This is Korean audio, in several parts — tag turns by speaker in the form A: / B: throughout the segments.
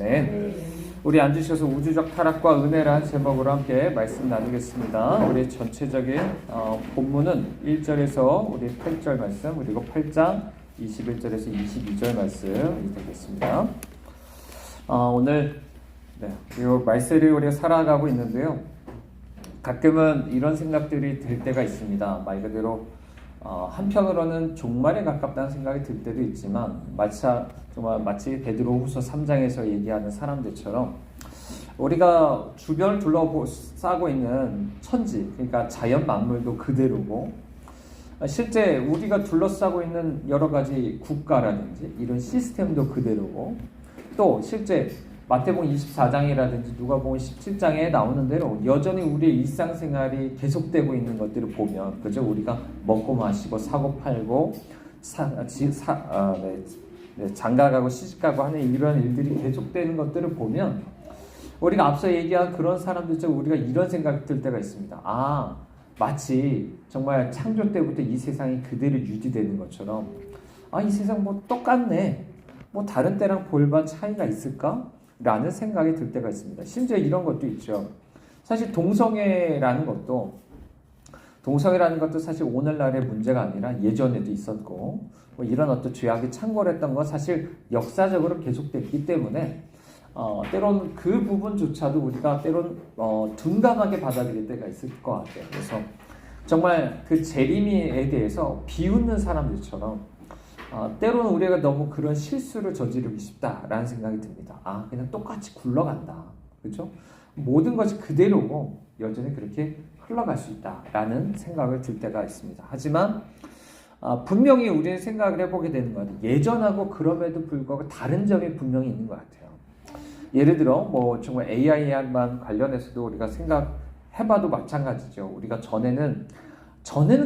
A: 아멘. 우리 앉으셔서 우주적 타락과 은혜라는 제목으로 함께 말씀 나누겠습니다. 우리 전체적인 본문은 1절에서 우리 8절 말씀, 그리고 8장 21절에서 22절 말씀이 되겠습니다. 오늘 이 말씀을 우리가 살아가고 있는데요. 가끔은 이런 생각들이 들 때가 있습니다. 말 그대로 한편으로는 종말에 가깝다는 생각이 들 때도 있지만 마치 베드로후서 3장에서 얘기하는 사람들처럼 우리가 주변을 둘러싸고 있는 천지, 그러니까 자연 만물도 그대로고 실제 우리가 둘러싸고 있는 여러 가지 국가라든지 이런 시스템도 그대로고 또 실제 마태복음 24장이라든지 누가복음 17장에 나오는 대로 여전히 우리의 일상생활이 계속되고 있는 것들을 보면, 그죠? 우리가 먹고 마시고 사고 팔고 장가가고 시집가고 하는 이런 일들이 계속되는 것들을 보면 우리가 앞서 얘기한 그런 사람들처럼 우리가 이런 생각이 들 때가 있습니다. 마치 정말 창조 때부터 이 세상이 그대로 유지되는 것처럼 이 세상 뭐 똑같네, 뭐 다른 때랑 볼반 차이가 있을까? 라는 생각이 들 때가 있습니다. 심지어 이런 것도 있죠. 사실 동성애라는 것도 사실 오늘날의 문제가 아니라 예전에도 있었고 이런 어떤 죄악이 창궐했던 건 사실 역사적으로 계속됐기 때문에 때로는 그 부분조차도 우리가 때로는 둔감하게 받아들일 때가 있을 것 같아요. 그래서 정말 그 재림에 대해서 비웃는 사람들처럼 때로는 우리가 너무 그런 실수를 저지르기 쉽다라는 생각이 듭니다. 그냥 똑같이 굴러간다. 그렇죠? 모든 것이 그대로고 여전히 그렇게 흘러갈 수 있다라는 생각을 들 때가 있습니다. 하지만 분명히 우리는 생각을 해보게 되는 것 같아요. 예전하고 그럼에도 불구하고 다른 점이 분명히 있는 것 같아요. 예를 들어 정말 AI만 관련해서도 우리가 생각해봐도 마찬가지죠. 우리가 전에는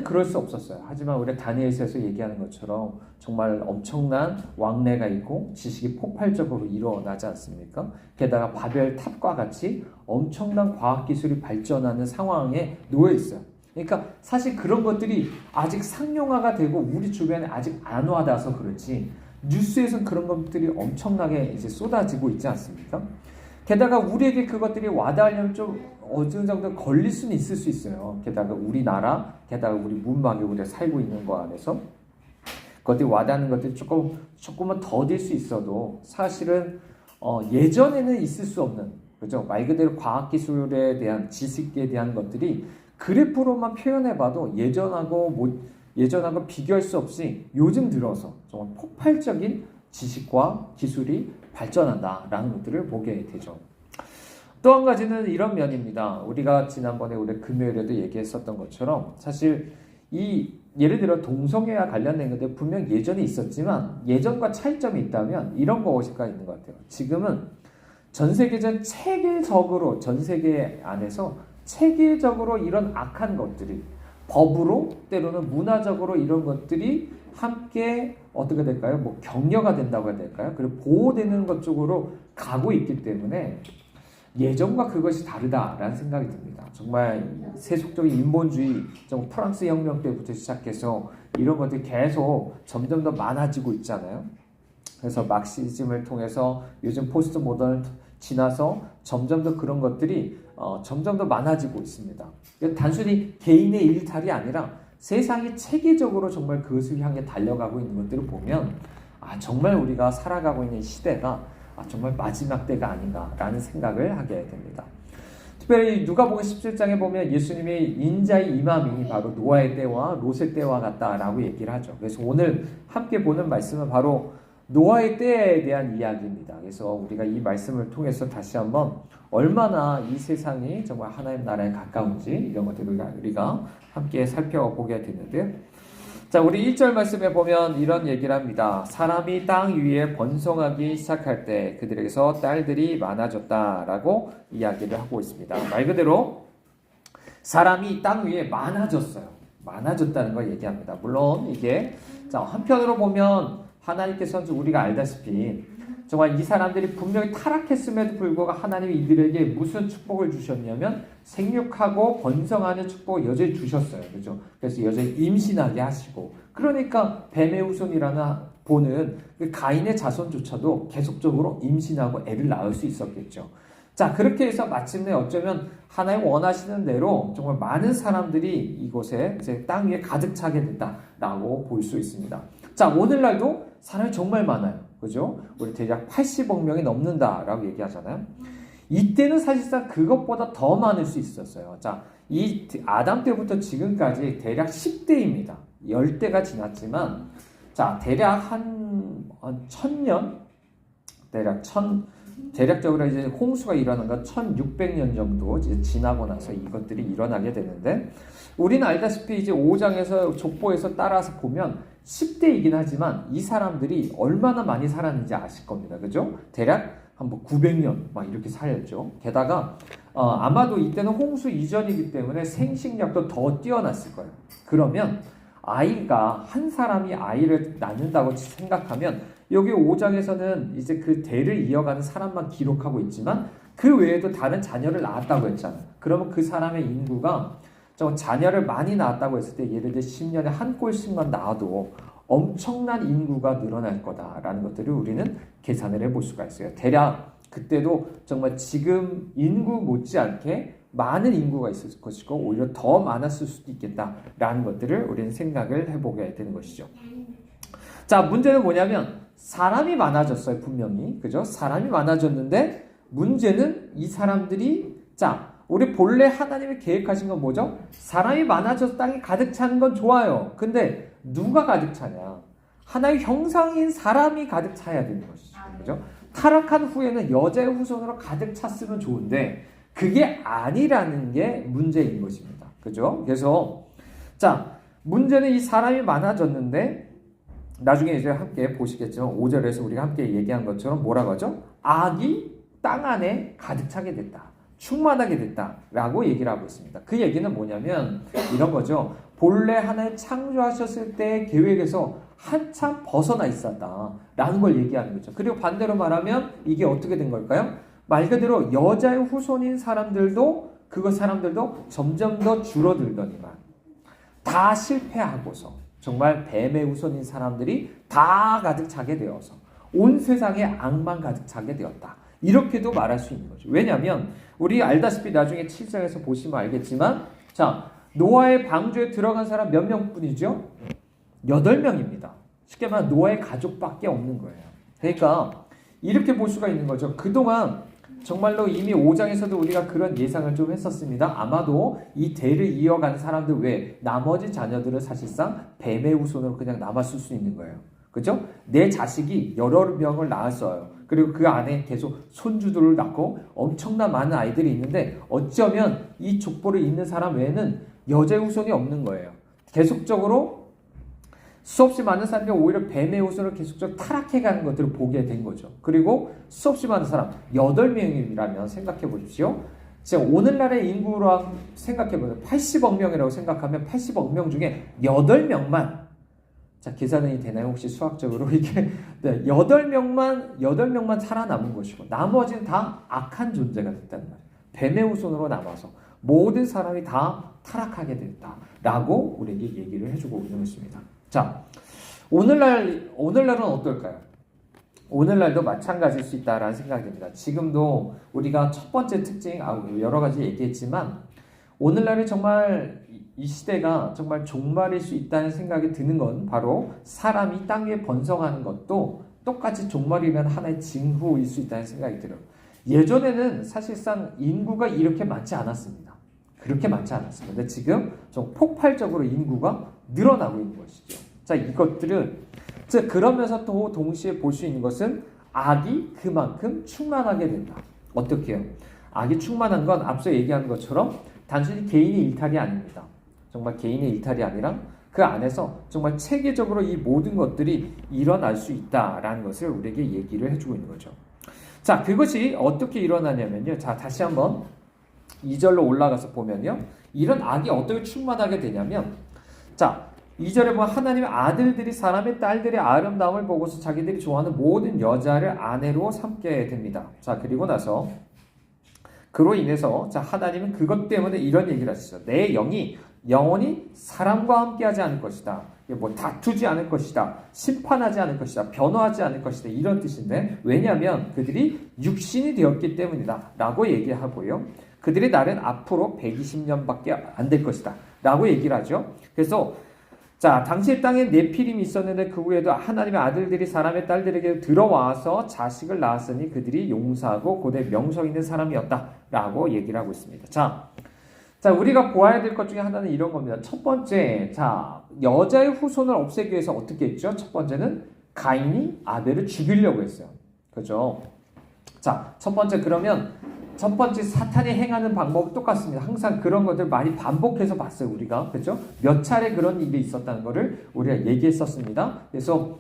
A: 그럴 수 없었어요. 하지만 우리 다니엘서에서 얘기하는 것처럼 정말 엄청난 왕래가 있고 지식이 폭발적으로 일어나지 않습니까? 게다가 바벨탑과 같이 엄청난 과학기술이 발전하는 상황에 놓여 있어요. 그러니까 사실 그런 것들이 아직 상용화가 되고 우리 주변에 아직 안 와닿아서 그렇지 뉴스에서는 그런 것들이 엄청나게 이제 쏟아지고 있지 않습니까? 게다가 우리에게 그것들이 와닿으려면 좀 어느 정도 걸릴 수는 있을 수 있어요. 게다가 우리나라, 게다가 우리 문막에 우리가 살고 있는 거 안에서 그것들이 와닿는 것들이 조금은 더딜 수 있어도 사실은 예전에는 있을 수 없는, 그죠? 말 그대로 과학기술에 대한 지식에 대한 것들이 그래프로만 표현해봐도 예전하고 비교할 수 없이 요즘 들어서 정말 폭발적인 지식과 기술이 발전한다라는 것들을 보게 되죠. 또 한 가지는 이런 면입니다. 우리가 지난번에 우리 금요일에도 얘기했었던 것처럼 사실 예를 들어 동성애와 관련된 것들 분명 예전에 있었지만 예전과 차이점이 있다면 이런 것가 있는 것 같아요. 지금은 전 세계 안에서 체계적으로 이런 악한 것들이 법으로 때로는 문화적으로 이런 것들이 함께 어떻게 될까요? 격려가 된다고 해야 될까요? 그리고 보호되는 것 쪽으로 가고 있기 때문에 예전과 그것이 다르다라는 생각이 듭니다. 정말 세속적인 인본주의, 프랑스 혁명 때부터 시작해서 이런 것들이 계속 점점 더 많아지고 있잖아요. 그래서 막시즘을 통해서 요즘 포스트 모던 지나서 점점 더 그런 것들이 점점 더 많아지고 있습니다. 단순히 개인의 일탈이 아니라 세상이 체계적으로 정말 그것을 향해 달려가고 있는 것들을 보면 정말 우리가 살아가고 있는 시대가 정말 마지막 때가 아닌가라는 생각을 하게 됩니다. 특별히 누가복음 17장에 보면 예수님이 인자의 임함이 바로 노아의 때와 롯의 때와 같다라고 얘기를 하죠. 그래서 오늘 함께 보는 말씀은 바로 노아의 때에 대한 이야기입니다. 그래서 우리가 이 말씀을 통해서 다시 한번 얼마나 이 세상이 정말 하나님 나라에 가까운지 이런 것들을 우리가 함께 살펴보게 되는데요. 자, 우리 1절 말씀에 보면 이런 얘기를 합니다. 사람이 땅 위에 번성하기 시작할 때 그들에게서 딸들이 많아졌다라고 이야기를 하고 있습니다. 말 그대로 사람이 땅 위에 많아졌어요. 많아졌다는 걸 얘기합니다. 물론 이게 한편으로 보면 하나님께서는 우리가 알다시피 정말 이 사람들이 분명히 타락했음에도 불구하고 하나님이 이들에게 무슨 축복을 주셨냐면 생육하고 번성하는 축복을 여전히 주셨어요. 그렇죠? 그래서 여전히 임신하게 하시고 그러니까 뱀의 후손이라는 보는 그 가인의 자손조차도 계속적으로 임신하고 애를 낳을 수 있었겠죠. 자, 그렇게 해서 마침내 어쩌면 하나님 원하시는 대로 정말 많은 사람들이 이곳에 이제 땅 위에 가득 차게 됐다라고 볼 수 있습니다. 자, 오늘날도 사람이 정말 많아요. 그죠? 우리 대략 80억 명이 넘는다라고 얘기하잖아요. 이때는 사실상 그것보다 더 많을 수 있었어요. 자, 이 아담 때부터 지금까지 대략 10대입니다. 10대가 지났지만, 자, 대략 한 1000년? 대략적으로 이제 홍수가 일어난 건 1600년 정도 이제 지나고 나서 이것들이 일어나게 되는데, 우리는 알다시피 이제 5장에서 족보에서 따라서 보면 10대이긴 하지만 이 사람들이 얼마나 많이 살았는지 아실 겁니다. 그죠? 대략 한 900년 막 이렇게 살았죠. 게다가 아마도 이때는 홍수 이전이기 때문에 생식력도 더 뛰어났을 거예요. 그러면 아이가 한 사람이 아이를 낳는다고 생각하면 여기 5장에서는 이제 그 대를 이어가는 사람만 기록하고 있지만 그 외에도 다른 자녀를 낳았다고 했잖아요. 그러면 그 사람의 인구가 자녀를 많이 낳았다고 했을 때 예를 들어 10년에 한 꼴씩만 낳아도 엄청난 인구가 늘어날 거다라는 것들을 우리는 계산을 해볼 수가 있어요. 대략 그때도 정말 지금 인구 못지않게 많은 인구가 있을 것이고 오히려 더 많았을 수도 있겠다라는 것들을 우리는 생각을 해보게 되는 것이죠. 자, 문제는 뭐냐면 사람이 많아졌어요. 분명히. 그죠? 사람이 많아졌는데 문제는 이 사람들이 우리 본래 하나님이 계획하신 건 뭐죠? 사람이 많아져서 땅이 가득 차는 건 좋아요. 근데 누가 가득 차냐? 하나의 형상인 사람이 가득 차야 되는 것이죠. 그죠? 타락한 후에는 여자의 후손으로 가득 찼으면 좋은데 그게 아니라는 게 문제인 것입니다. 그죠? 그래서 문제는 이 사람이 많아졌는데 나중에 이제 함께 보시겠지만 5절에서 우리가 함께 얘기한 것처럼 뭐라고 하죠? 악이 땅 안에 가득 차게 됐다. 충만하게 됐다라고 얘기를 하고 있습니다. 그 얘기는 뭐냐면 이런 거죠. 본래 하나님 창조하셨을 때의 계획에서 한참 벗어나 있었다라는 걸 얘기하는 거죠. 그리고 반대로 말하면 이게 어떻게 된 걸까요? 말 그대로 여자의 후손인 사람들도 점점 더 줄어들더니만 다 실패하고서 정말 뱀의 후손인 사람들이 다 가득 차게 되어서 온 세상에 악만 가득 차게 되었다. 이렇게도 말할 수 있는 거죠. 왜냐하면 우리 알다시피 나중에 7장에서 보시면 알겠지만 노아의 방주에 들어간 사람 몇 명뿐이죠? 8명입니다. 쉽게 말하면 노아의 가족밖에 없는 거예요. 그러니까 이렇게 볼 수가 있는 거죠. 그동안 정말로 이미 5장에서도 우리가 그런 예상을 좀 했었습니다. 아마도 이 대를 이어간 사람들 외에 나머지 자녀들은 사실상 뱀의 후손으로 그냥 남았을 수 있는 거예요. 그죠? 내 자식이 여러 명을 낳았어요. 그리고 그 안에 계속 손주들을 낳고 엄청난 많은 아이들이 있는데 어쩌면 이 족보를 잇는 사람 외에는 여자의 후손이 없는 거예요. 계속적으로 수없이 많은 사람들이 오히려 뱀의 후손을 계속적으로 타락해가는 것들을 보게 된 거죠. 그리고 수없이 많은 사람 8명이라면 생각해 보십시오. 지금 오늘날의 인구로 생각해 보세요. 80억 명이라고 생각하면 80억 명 중에 8명만 계산이 되나요? 혹시 수학적으로 이게 8명만 살아남은 것이고 나머지는 다 악한 존재가 됐다는 말이에요. 뱀의 후손으로 남아서 모든 사람이 다 타락하게 됐다라고 우리에게 얘기를 해주고 있는 것입니다. 자, 오늘날은 어떨까요? 오늘날도 마찬가지일 수 있다라는 생각이 듭니다. 지금도 우리가 첫 번째 특징, 여러 가지 얘기했지만 오늘날은 정말 이 시대가 정말 종말일 수 있다는 생각이 드는 건 바로 사람이 땅 위에 번성하는 것도 똑같이 종말이면 하나의 징후일 수 있다는 생각이 들어요. 예전에는 사실상 인구가 이렇게 많지 않았습니다. 그렇게 많지 않았습니다. 근데 지금 좀 폭발적으로 인구가 늘어나고 있는 것이죠. 자, 이것들은 그러면서 또 동시에 볼 수 있는 것은 악이 그만큼 충만하게 된다. 어떻게 해요? 악이 충만한 건 앞서 얘기한 것처럼 단순히 개인의 일탈이 아닙니다. 정말 개인의 일탈이 아니라 그 안에서 정말 체계적으로 이 모든 것들이 일어날 수 있다라는 것을 우리에게 얘기를 해주고 있는 거죠. 자, 그것이 어떻게 일어나냐면요. 자, 다시 한번 2절로 올라가서 보면요. 이런 악이 어떻게 충만하게 되냐면, 자, 2절에 보면 하나님의 아들들이 사람의 딸들의 아름다움을 보고서 자기들이 좋아하는 모든 여자를 아내로 삼게 됩니다. 자, 그리고 나서 그로 인해서 하나님은 그것 때문에 이런 얘기를 하시죠. 내 영이 영원히 사람과 함께하지 않을 것이다. 뭐 다투지 않을 것이다. 심판하지 않을 것이다. 변호하지 않을 것이다. 이런 뜻인데 왜냐하면 그들이 육신이 되었기 때문이다. 라고 얘기하고요. 그들의 날은 앞으로 120년밖에 안 될 것이다. 라고 얘기를 하죠. 그래서 자, 당시의 땅에 네피림이 있었는데 그 후에도 하나님의 아들들이 사람의 딸들에게 들어와서 자식을 낳았으니 그들이 용사하고 고대 명성 있는 사람이었다. 라고 얘기를 하고 있습니다. 자, 우리가 보아야 될 것 중에 하나는 이런 겁니다. 첫 번째, 자, 여자의 후손을 없애기 위해서 어떻게 했죠? 첫 번째는 가인이 아벨을 죽이려고 했어요. 그죠? 자, 첫 번째 사탄이 행하는 방법은 똑같습니다. 항상 그런 것들 많이 반복해서 봤어요, 우리가. 그죠? 몇 차례 그런 일이 있었다는 것을 우리가 얘기했었습니다. 그래서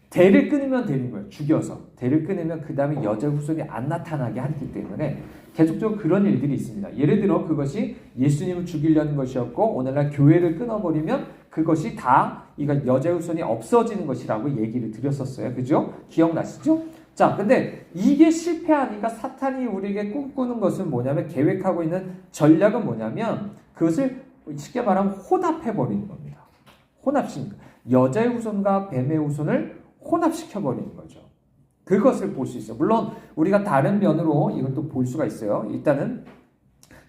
A: 대를 끊으면 되는 거예요. 죽여서. 대를 끊으면 그 다음에 여자의 후손이 안 나타나게 하기 때문에 계속적으로 그런 일들이 있습니다. 예를 들어 그것이 예수님을 죽이려는 것이었고 오늘날 교회를 끊어버리면 그것이 다 이거 여자의 후손이 없어지는 것이라고 얘기를 드렸었어요. 그죠? 기억나시죠? 자, 근데 이게 실패하니까 사탄이 우리에게 꿈꾸는 것은 뭐냐면 계획하고 있는 전략은 뭐냐면 그것을 쉽게 말하면 혼합해버리는 겁니다. 혼합시킵니다. 여자의 후손과 뱀의 후손을 혼합시켜버리는 거죠. 그것을 볼 수 있어요. 물론 우리가 다른 면으로 이것도 볼 수가 있어요. 일단은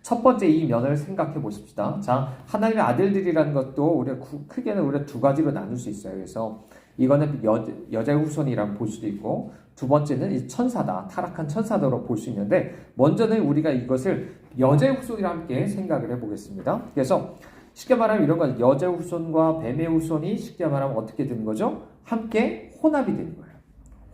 A: 첫 번째 이 면을 생각해 보십시다. 자, 하나님의 아들들이라는 것도 우리가 크게는 우리가 두 가지로 나눌 수 있어요. 그래서 이거는 여자의 후손이라고 볼 수도 있고 두 번째는 이 천사다. 타락한 천사다로 볼 수 있는데 먼저는 우리가 이것을 여자의 후손이랑 함께 생각을 해보겠습니다. 그래서 쉽게 말하면 이런 거 여자의 후손과 뱀의 후손이 쉽게 말하면 어떻게 되는 거죠? 함께 혼합이 되는 거예요.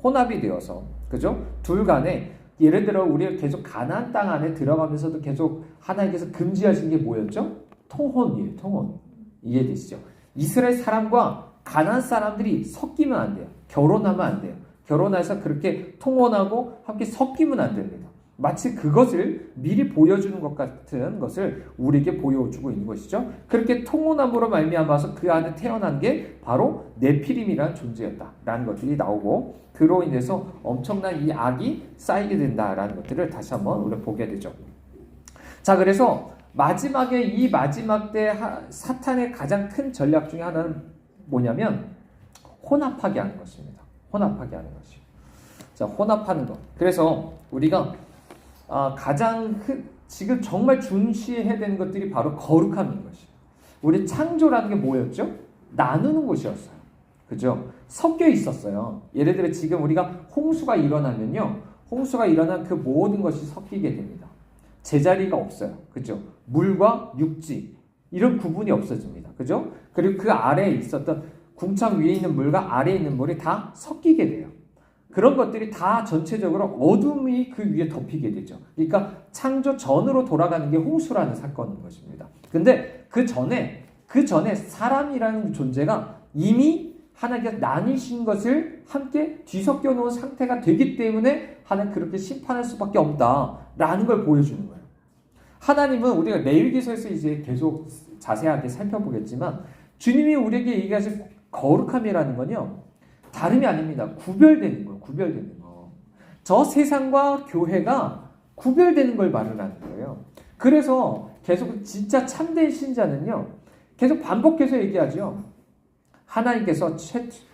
A: 혼합이 되어서 그죠? 둘 간에 예를 들어 우리가 계속 가나안 땅 안에 들어가면서도 계속 하나님께서 금지하신 게 뭐였죠? 통혼이에요. 통혼. 이해되시죠? 이스라엘 사람과 가나안 사람들이 섞이면 안 돼요. 결혼하면 안 돼요. 결혼해서 그렇게 통혼하고 함께 섞이면 안 됩니다. 마치 그것을 미리 보여주는 것 같은 것을 우리에게 보여주고 있는 것이죠. 그렇게 통혼함으로 말미암아서 그 안에 태어난 게 바로 네피림이라는 존재였다라는 것들이 나오고 그로 인해서 엄청난 이 악이 쌓이게 된다라는 것들을 다시 한번 우리가 보게 되죠. 자, 그래서 마지막에 이 마지막 때 사탄의 가장 큰 전략 중에 하나는 뭐냐면 혼합하게 하는 것입니다. 혼합하게 하는 것이요. 자, 혼합하는 것. 그래서 우리가 가장 지금 정말 중시해야 되는 것들이 바로 거룩함인 것이에요. 우리 창조라는 게 뭐였죠? 나누는 곳이었어요. 그죠? 섞여 있었어요. 예를 들어 지금 우리가 홍수가 일어나면요. 홍수가 일어난 그 모든 것이 섞이게 됩니다. 제자리가 없어요. 그죠? 물과 육지. 이런 구분이 없어집니다. 그죠? 그리고 그 아래에 있었던 궁창 위에 있는 물과 아래에 있는 물이 다 섞이게 돼요. 그런 것들이 다 전체적으로 어둠이 그 위에 덮이게 되죠. 그러니까 창조 전으로 돌아가는 게 홍수라는 사건인 것입니다. 근데 그 전에 사람이라는 존재가 이미 하나님께서 나뉘신 것을 함께 뒤섞여 놓은 상태가 되기 때문에 하나님 그렇게 심판할 수밖에 없다라는 걸 보여주는 거예요. 하나님은 우리가 레위기서에서 이제 계속 자세하게 살펴보겠지만 주님이 우리에게 얘기하신 거룩함이라는 건요. 다름이 아닙니다. 구별되는 거예요. 구별되는 거. 저 세상과 교회가 구별되는 걸 말을 하는 거예요. 그래서 계속 진짜 참된 신자는요. 계속 반복해서 얘기하죠. 하나님께서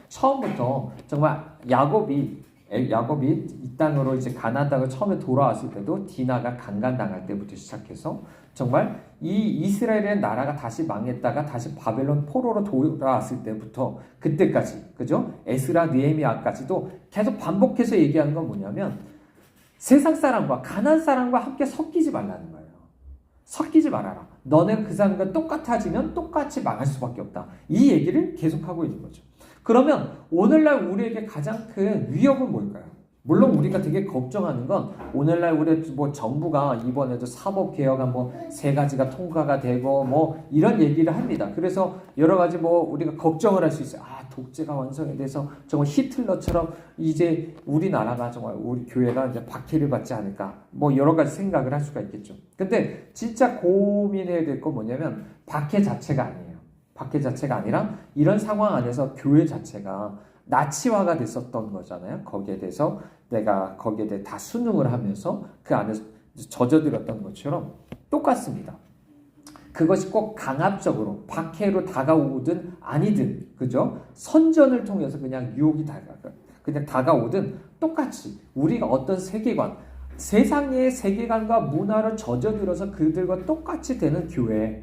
A: 처음부터 정말 야곱이 이 땅으로 이제 가나안 땅을 처음에 돌아왔을 때도 디나가 강간당할 때부터 시작해서 정말 이 이스라엘의 나라가 다시 망했다가 다시 바벨론 포로로 돌아왔을 때부터 그때까지 그죠? 에스라 느헤미야까지도 계속 반복해서 얘기하는 건 뭐냐면 세상 사람과 가나안 사람과 함께 섞이지 말라는 거예요. 섞이지 말아라. 너네 그 사람과 똑같아지면 똑같이 망할 수밖에 없다. 이 얘기를 계속하고 있는 거죠. 그러면 오늘날 우리에게 가장 큰 위협은 뭘까요? 물론 우리가 되게 걱정하는 건 오늘날 우리 뭐 정부가 이번에도 사법개혁안 뭐 3가지가 통과가 되고 뭐 이런 얘기를 합니다. 그래서 여러 가지 뭐 우리가 걱정을 할 수 있어요. 독재가 완성이 돼서 정말 히틀러처럼 이제 우리나라가 정말 우리 교회가 이제 박해를 받지 않을까 뭐 여러 가지 생각을 할 수가 있겠죠. 근데 진짜 고민해야 될 건 뭐냐면 박해 자체가 아니에요. 박해 자체가 아니라 이런 상황 안에서 교회 자체가 나치화가 됐었던 거잖아요. 거기에 대해서 내가 거기에 대해 다 순응을 하면서 그 안에서 젖어들었던 것처럼 똑같습니다. 그것이 꼭 강압적으로 박해로 다가오든 아니든, 그죠? 선전을 통해서 그냥 유혹이 그냥 다가오든 똑같이 우리가 어떤 세계관, 세상의 세계관과 문화를 젖어들어서 그들과 똑같이 되는 교회,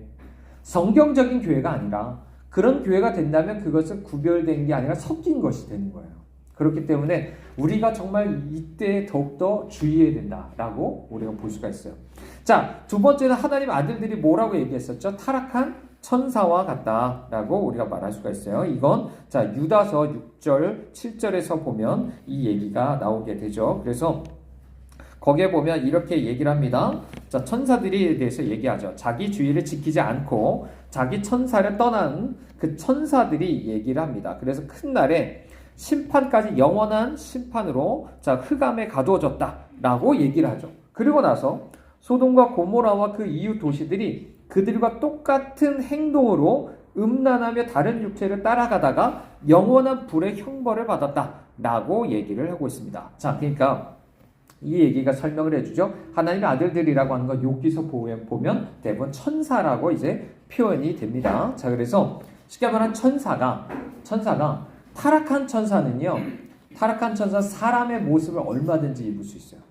A: 성경적인 교회가 아니라 그런 교회가 된다면 그것은 구별된 게 아니라 섞인 것이 되는 거예요. 그렇기 때문에 우리가 정말 이때 더욱더 주의해야 된다라고 우리가 볼 수가 있어요. 자, 두 번째는 하나님 아들들이 뭐라고 얘기했었죠? 타락한 천사와 같다라고 우리가 말할 수가 있어요. 이건 자, 유다서 6절, 7절에서 보면 이 얘기가 나오게 되죠. 그래서 거기에 보면 이렇게 얘기를 합니다. 자, 천사들에 대해서 얘기하죠. 자기 주의를 지키지 않고 자기 천사를 떠난 그 천사들이 얘기를 합니다. 그래서 큰 날에 심판까지 영원한 심판으로 자, 흑암에 가두어졌다라고 얘기를 하죠. 그리고 나서 소돔과 고모라와 그 이웃 도시들이 그들과 똑같은 행동으로 음란하며 다른 육체를 따라가다가 영원한 불의 형벌을 받았다라고 얘기를 하고 있습니다. 자, 그러니까 이 얘기가 설명을 해주죠. 하나님의 아들들이라고 하는 건 욥기서 보면 대부분 천사라고 이제 표현이 됩니다. 자, 그래서 쉽게 말하면 천사가 타락한 천사는요, 타락한 천사 사람의 모습을 얼마든지 입을 수 있어요.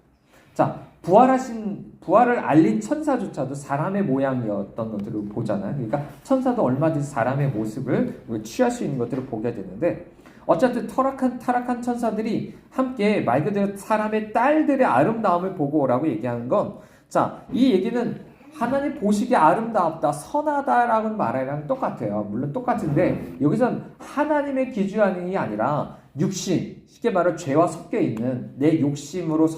A: 자, 부활을 알린 천사조차도 사람의 모양이었던 것들을 보잖아요. 그러니까 천사도 얼마든지 사람의 모습을 취할 수 있는 것들을 보게 되는데, 어쨌든 타락한 천사들이 함께 말 그대로 사람의 딸들의 아름다움을 보고 오라고 얘기하는 건, 자, 이 얘기는 하나님 보시기에 아름답다, 선하다라고 말하랑 똑같아요. 물론 똑같은데 여기선 하나님의 기준이 아니라 육신, 쉽게 말해 죄와 섞여 있는 내 욕심으로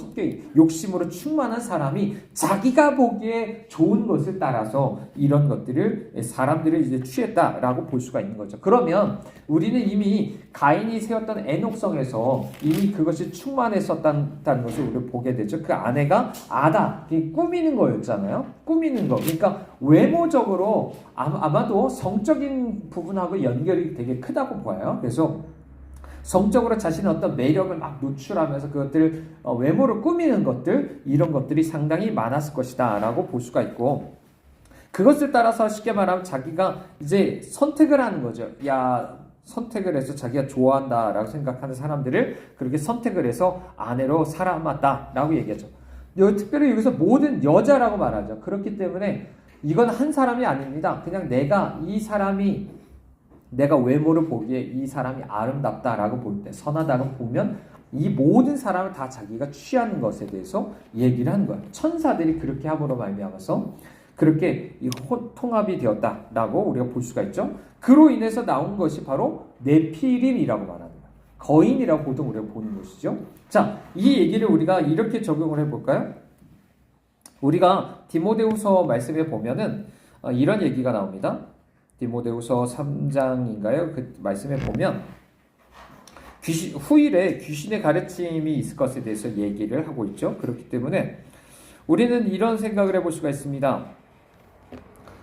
A: 충만한 사람이 자기가 보기에 좋은 것을 따라서 이런 것들을 사람들을 이제 취했다라고 볼 수가 있는 거죠. 그러면 우리는 이미 가인이 세웠던 에녹성에서 이미 그것이 충만했었다는 것을 우리가 보게 되죠. 그 아내가 아다, 꾸미는 거였잖아요. 꾸미는 거. 그러니까 외모적으로 아마도 성적인 부분하고 연결이 되게 크다고 봐요. 그래서 성적으로 자신의 어떤 매력을 막 노출하면서 그것들 외모를 꾸미는 것들, 이런 것들이 상당히 많았을 것이다 라고 볼 수가 있고, 그것을 따라서 쉽게 말하면 자기가 이제 선택을 하는 거죠. 선택을 해서 자기가 좋아한다 라고 생각하는 사람들을 그렇게 선택을 해서 아내로 삼았다 라고 얘기하죠. 특별히 여기서 모든 여자라고 말하죠. 그렇기 때문에 이건 한 사람이 아닙니다. 그냥 내가 외모를 보기에 이 사람이 아름답다라고 볼 때, 선하다고 보면 이 모든 사람을 다 자기가 취하는 것에 대해서 얘기를 하는 거예요. 천사들이 그렇게 함으로 말미암아서 그렇게 통합이 되었다라고 우리가 볼 수가 있죠. 그로 인해서 나온 것이 바로 네피림이라고 말하는 거예요. 거인이라고 보통 우리가 보는 것이죠. 자, 이 얘기를 우리가 이렇게 적용을 해볼까요? 우리가 디모데후서 말씀에 보면은 이런 얘기가 나옵니다. 디모데후서 3장인가요? 그 말씀에 보면 후일에 귀신의 가르침이 있을 것에 대해서 얘기를 하고 있죠. 그렇기 때문에 우리는 이런 생각을 해볼 수가 있습니다.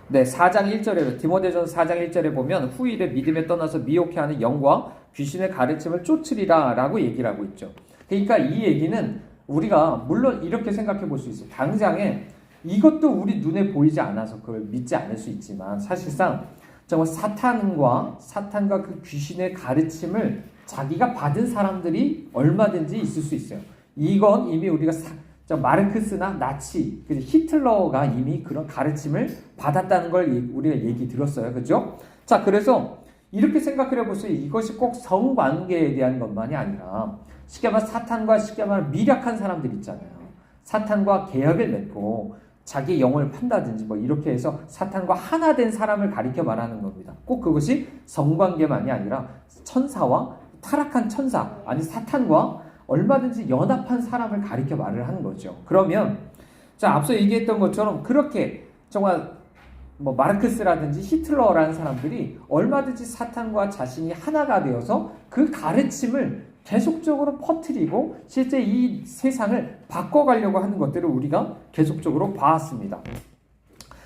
A: 네, 4장 1절에 디모데전서 4장 1절에 보면 후일에 믿음에 떠나서 미혹해하는 영과 귀신의 가르침을 쫓으리라 라고 얘기를 하고 있죠. 그러니까 이 얘기는 우리가 물론 이렇게 생각해 볼 수 있어요. 당장에 이것도 우리 눈에 보이지 않아서 그걸 믿지 않을 수 있지만 사실상 정말 사탄과 그 귀신의 가르침을 자기가 받은 사람들이 얼마든지 있을 수 있어요. 이건 이미 우리가 마르크스나 나치, 히틀러가 이미 그런 가르침을 받았다는 걸 우리가 얘기 들었어요. 그죠? 자, 그래서 이렇게 생각을 해보세요. 이것이 꼭 성관계에 대한 것만이 아니라 쉽게 말해 사탄과 쉽게 말해 미략한 사람들 있잖아요. 사탄과 계약을 맺고 자기 영혼을 판다든지 이렇게 해서 사탄과 하나 된 사람을 가리켜 말하는 겁니다. 꼭 그것이 성관계만이 아니라 천사와 타락한 천사, 아니 사탄과 얼마든지 연합한 사람을 가리켜 말을 하는 거죠. 그러면 자, 앞서 얘기했던 것처럼 그렇게 정말 마르크스라든지 히틀러라는 사람들이 얼마든지 사탄과 자신이 하나가 되어서 그 가르침을 계속적으로 퍼뜨리고 실제 이 세상을 바꿔가려고 하는 것들을 우리가 계속적으로 봐왔습니다.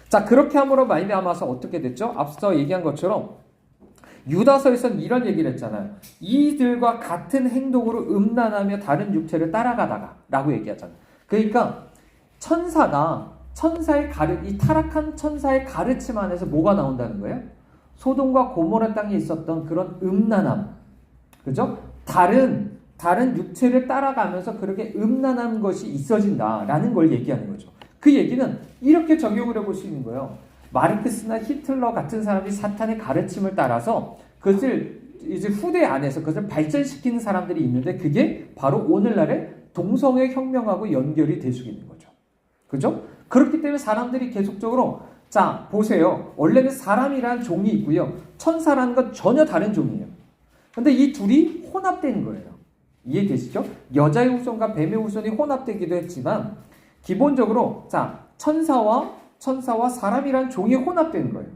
A: 자, 그렇게 함으로 말미암아서 어떻게 됐죠? 앞서 얘기한 것처럼 유다서에서는 이런 얘기를 했잖아요. 이들과 같은 행동으로 음란하며 다른 육체를 따라가다가 라고 얘기하잖아요. 그러니까 천사가 이 타락한 천사의 가르침 안에서 뭐가 나온다는 거예요? 소돔과 고모라 땅에 있었던 그런 음란함, 그죠? 다른 육체를 따라가면서 그렇게 음란한 것이 있어진다라는 걸 얘기하는 거죠. 그 얘기는 이렇게 적용을 해볼 수 있는 거예요. 마르크스나 히틀러 같은 사람이 사탄의 가르침을 따라서 그것을 이제 후대 안에서 그것을 발전시키는 사람들이 있는데 그게 바로 오늘날의 동성애 혁명하고 연결이 될 수 있는 거죠. 그죠? 그렇기 때문에 사람들이 계속적으로 자, 보세요. 원래는 사람이라는 종이 있고요. 천사라는 건 전혀 다른 종이에요. 근데 이 둘이 혼합된 거예요. 이해되시죠? 여자의 후손과 뱀의 후손이 혼합되기도 했지만 기본적으로 자, 천사와 사람이라는 종이 혼합된 거예요.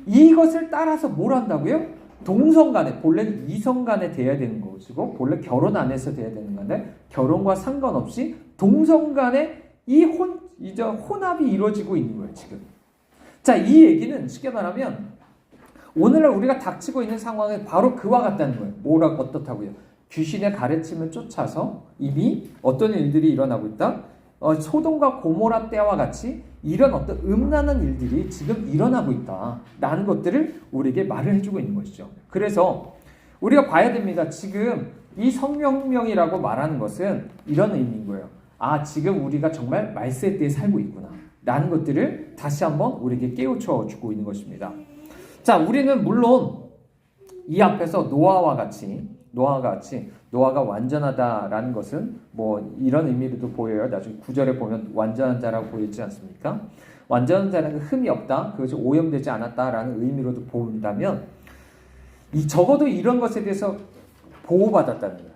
A: 이것을 따라서 뭘 한다고요? 동성간에, 본래는 이성간에 돼야 되는 것이고 본래 결혼 안 해서 돼야 되는 건데 결혼과 상관없이 동성간에 이제 혼합이 이루어지고 있는 거예요, 지금. 자, 이 얘기는 쉽게 말하면 오늘날 우리가 닥치고 있는 상황은 바로 그와 같다는 거예요. 어떻다고요? 귀신의 가르침을 쫓아서 이미 어떤 일들이 일어나고 있다? 소돔과 고모라 때와 같이 이런 어떤 음란한 일들이 지금 일어나고 있다라는 것들을 우리에게 말을 해주고 있는 것이죠. 그래서 우리가 봐야 됩니다. 지금 이 성령명이라고 말하는 것은 이런 의미인 거예요. 아, 지금 우리가 정말 말세 때에 살고 있구나 라는 것들을 다시 한번 우리에게 깨우쳐 주고 있는 것입니다. 자, 우리는 물론 이 앞에서 노아가 완전하다라는 것은 뭐 이런 의미로도 보여요. 나중에 9절에 보면 완전한 자라고 보이지 않습니까? 완전한 자는 흠이 없다. 그것이 오염되지 않았다라는 의미로도 본다면 적어도 이런 것에 대해서 보호받았다는 거예요.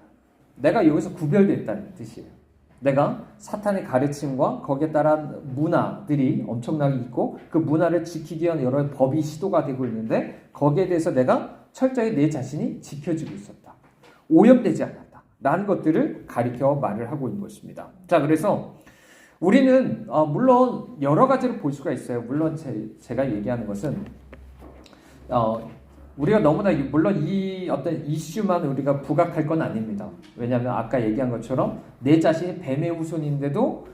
A: 내가 여기서 구별됐다는 뜻이에요. 내가 사탄의 가르침과 거기에 따른 문화들이 엄청나게 있고 그 문화를 지키기 위한 여러 법이 시도가 되고 있는데 거기에 대해서 내가 철저히 내 자신이 지켜지고 있었다. 오염되지 않았다. 라는 것들을 가리켜 말을 하고 있는 것입니다. 자, 그래서 우리는 물론 여러 가지로 볼 수가 있어요. 물론 제가 얘기하는 것은 우리가 너무나 물론 이 어떤 이슈만 우리가 부각할 건 아닙니다. 왜냐하면 아까 얘기한 것처럼 내 자신이 뱀의 후손인데도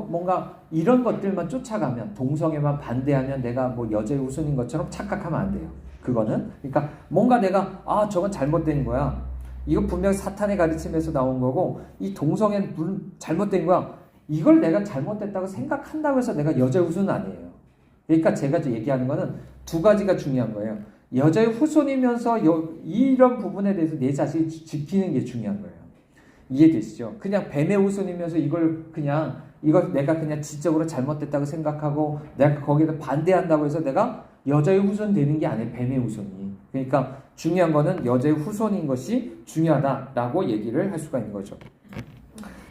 A: 뭔가 이런 것들만 쫓아가면 동성애만 반대하면 내가 뭐 여자의 후손인 것처럼 착각하면 안 돼요. 그거는 그러니까 뭔가 내가 저건 잘못된 거야. 이거 분명히 사탄의 가르침에서 나온 거고 이 동성애는 잘못된 거야. 이걸 내가 잘못됐다고 생각한다고 해서 내가 여자의 후손은 아니에요. 그러니까 제가 얘기하는 거는 두 가지가 중요한 거예요. 여자의 후손이면서 이런 부분에 대해서 내 자신이 지키는 게 중요한 거예요. 이해되시죠? 그냥 뱀의 후손이면서 이걸 내가 그냥 지적으로 잘못됐다고 생각하고 내가 거기에 반대한다고 해서 내가 여자의 후손 되는 게 아니에요. 뱀의 후손이. 그러니까 중요한 거는 여자의 후손인 것이 중요하다라고 얘기를 할 수가 있는 거죠.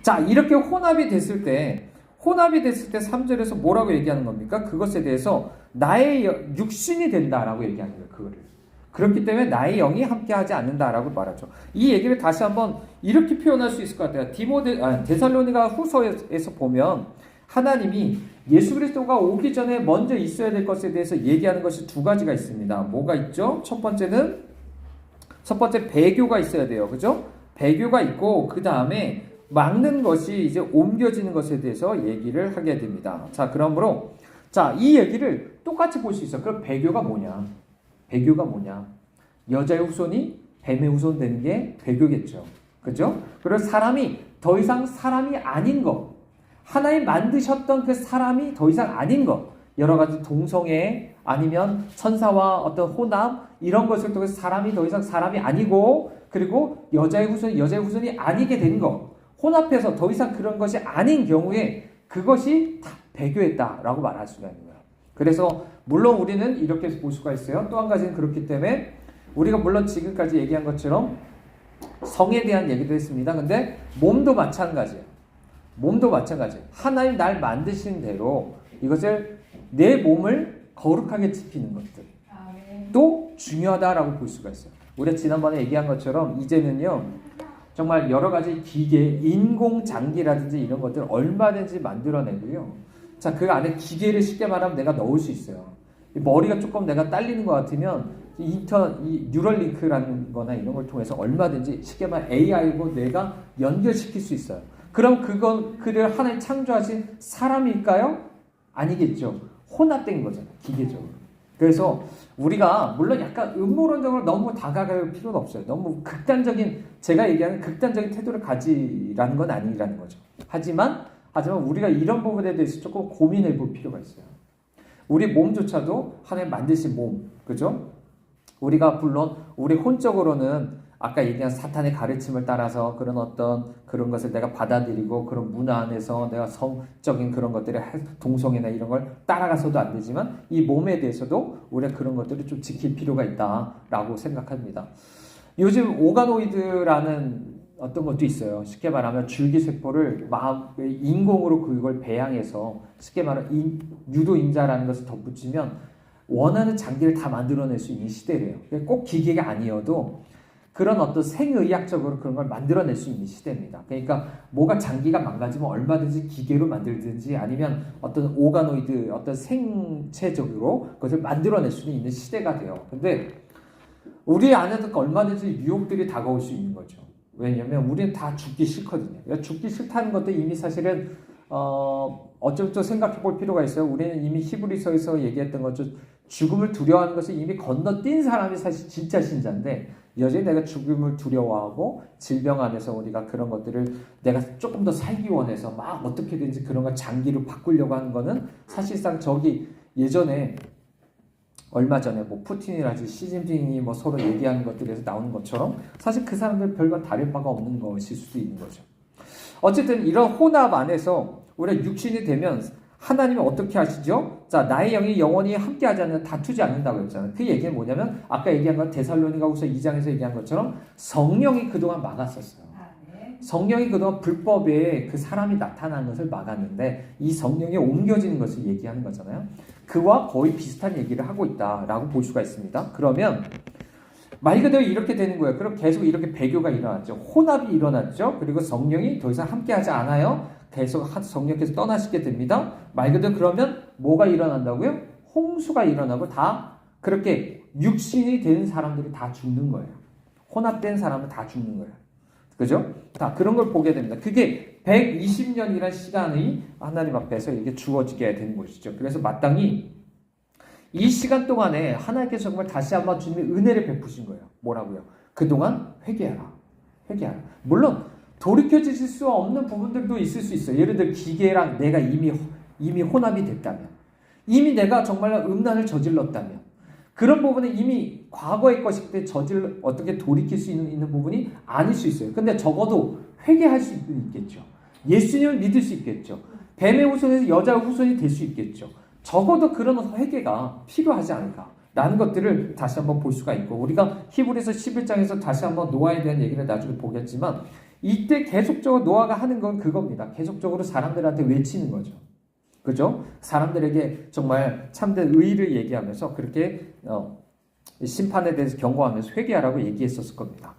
A: 자, 이렇게 혼합이 됐을 때 3절에서 뭐라고 얘기하는 겁니까? 그것에 대해서 나의 육신이 된다라고 얘기하는 거예요. 그거를. 그렇기 때문에 나의 영이 함께하지 않는다라고 말하죠. 이 얘기를 다시 한번 이렇게 표현할 수 있을 것 같아요. 데살로니가 후서에서 보면 하나님이 예수 그리스도가 오기 전에 먼저 있어야 될 것에 대해서 얘기하는 것이 두 가지가 있습니다. 뭐가 있죠? 첫 번째 배교가 있어야 돼요. 그죠? 배교가 있고 그 다음에 막는 것이 이제 옮겨지는 것에 대해서 얘기를 하게 됩니다. 자, 그러므로 이 얘기를 똑같이 볼 수 있어요. 그럼 배교가 뭐냐? 여자의 후손이 뱀의 후손 되는 게 배교겠죠. 그죠? 그리고 사람이 더 이상 사람이 아닌 것, 하나님 만드셨던 그 사람이 더 이상 아닌 것, 여러 가지 동성애 아니면 천사와 어떤 혼합 이런 것을 통해서 사람이 더 이상 사람이 아니고 그리고 여자의 후손이 아니게 된 것, 혼합해서 더 이상 그런 것이 아닌 경우에 그것이 다 배교했다라고 말할 수가 있는 거예요. 그래서 물론 우리는 이렇게 볼 수가 있어요. 또 한 가지는 그렇기 때문에 우리가 물론 지금까지 얘기한 것처럼 성에 대한 얘기도 했습니다. 근데 몸도 마찬가지예요. 하나님 날 만드신 대로 이것을 내 몸을 거룩하게 지키는 것들 또 중요하다라고 볼 수가 있어요. 우리가 지난번에 얘기한 것처럼 이제는요 정말 여러 가지 기계, 인공장기라든지 이런 것들 얼마든지 만들어내고요. 자, 그 안에 기계를 쉽게 말하면 내가 넣을 수 있어요. 머리가 조금 내가 딸리는 것 같으면 이 뉴럴링크라는 거나 이런 걸 통해서 얼마든지 쉽게 말하면 AI고 내가 연결시킬 수 있어요. 그럼 그들 하나님 창조하신 사람일까요? 아니겠죠. 혼합된 거잖아요. 기계적으로. 그래서 우리가 물론 약간 음모론적으로 너무 다가갈 필요는 없어요. 너무 제가 얘기하는 극단적인 태도를 가지라는 건 아니라는 거죠. 하지만 우리가 이런 부분에 대해서 조금 고민해 볼 필요가 있어요. 우리 몸조차도 하나님 만드신 몸, 그죠? 우리가 물론 우리 혼적으로는 아까 얘기한 사탄의 가르침을 따라서 그런 것을 내가 받아들이고 그런 문화 안에서 내가 성적인 그런 것들의 동성애나 이런 걸 따라가서도 안 되지만 이 몸에 대해서도 우리가 그런 것들을 좀 지킬 필요가 있다라고 생각합니다. 요즘 오가노이드라는 어떤 것도 있어요. 쉽게 말하면 줄기세포를 인공으로 그걸 배양해서 쉽게 말하면 유도인자라는 것을 덧붙이면 원하는 장기를 다 만들어낼 수 있는 시대래요. 꼭 기계가 아니어도 그런 어떤 생의학적으로 그런 걸 만들어낼 수 있는 시대입니다. 그러니까 뭐가 장기가 망가지면 얼마든지 기계로 만들든지 아니면 어떤 오가노이드, 어떤 생체적으로 그것을 만들어낼 수 있는 시대가 돼요. 근데 우리 안에도 얼마든지 유혹들이 다가올 수 있는 거죠. 왜냐면 우리는 다 죽기 싫거든요. 그러니까 죽기 싫다는 것도 이미 사실은 어쩜 또 생각해 볼 필요가 있어요. 우리는 이미 히브리서에서 얘기했던 것처럼 죽음을 두려워하는 것을 이미 건너뛴 사람이 사실 진짜 신자인데 여전히 내가 죽음을 두려워하고 질병 안에서 우리가 그런 것들을 내가 조금 더 살기 원해서 막 어떻게든지 그런 걸 장기로 바꾸려고 하는 거는 사실상 예전에 얼마 전에 뭐 푸틴이라든지 시진핑이 뭐 서로 얘기하는 것들에서 나오는 것처럼 사실 그 사람들 별과 다를 바가 없는 것일 수도 있는 거죠. 어쨌든 이런 혼합 안에서 우리가 육신이 되면 하나님은 어떻게 하시죠? 자, 나의 영이 영원히 함께하지 않는 다투지 않는다고 했잖아요. 그 얘기는 뭐냐면 아까 얘기한 건 데살로니가후서 2장에서 얘기한 것처럼 성령이 그동안 막았었어요. 성령이 그동안 불법에 그 사람이 나타나는 것을 막았는데 이 성령이 옮겨지는 것을 얘기하는 거잖아요. 그와 거의 비슷한 얘기를 하고 있다라고 볼 수가 있습니다. 그러면 말 그대로 이렇게 되는 거예요. 그럼 계속 이렇게 배교가 일어났죠. 혼합이 일어났죠. 그리고 성령이 더 이상 함께하지 않아요. 계속 성령께서 떠나시게 됩니다. 말 그대로 그러면 뭐가 일어난다고요? 홍수가 일어나고 다 그렇게 육신이 된 사람들이 다 죽는 거예요. 혼합된 사람은 다 죽는 거예요. 그죠? 다 그런 걸 보게 됩니다. 그게 120년이라는 시간이 하나님 앞에서 이게 주어지게 되는 것이죠. 그래서 마땅히 이 시간 동안에 하나님께서 정말 다시 한번 주님의 은혜를 베푸신 거예요. 뭐라고요? 그동안 회개하라. 물론 돌이켜질 수 없는 부분들도 있을 수 있어요. 예를 들어 기계랑 내가 이미 혼합이 됐다면, 이미 내가 정말 음란을 저질렀다면, 그런 부분은 이미 과거의 것이기 때문에 어떻게 돌이킬 수 있는 부분이 아닐 수 있어요. 근데 적어도 회개할 수 있겠죠. 예수님을 믿을 수 있겠죠. 뱀의 후손에서 여자의 후손이 될 수 있겠죠. 적어도 그런 회개가 필요하지 않을까라는 것들을 다시 한번 볼 수가 있고, 우리가 히브리서 11장에서 다시 한번 노아에 대한 얘기를 나중에 보겠지만 이때 계속적으로 노아가 하는 건 그겁니다. 계속적으로 사람들한테 외치는 거죠. 그죠? 사람들에게 정말 참된 의의를 얘기하면서 그렇게 심판에 대해서 경고하면서 회개하라고 얘기했었을 겁니다.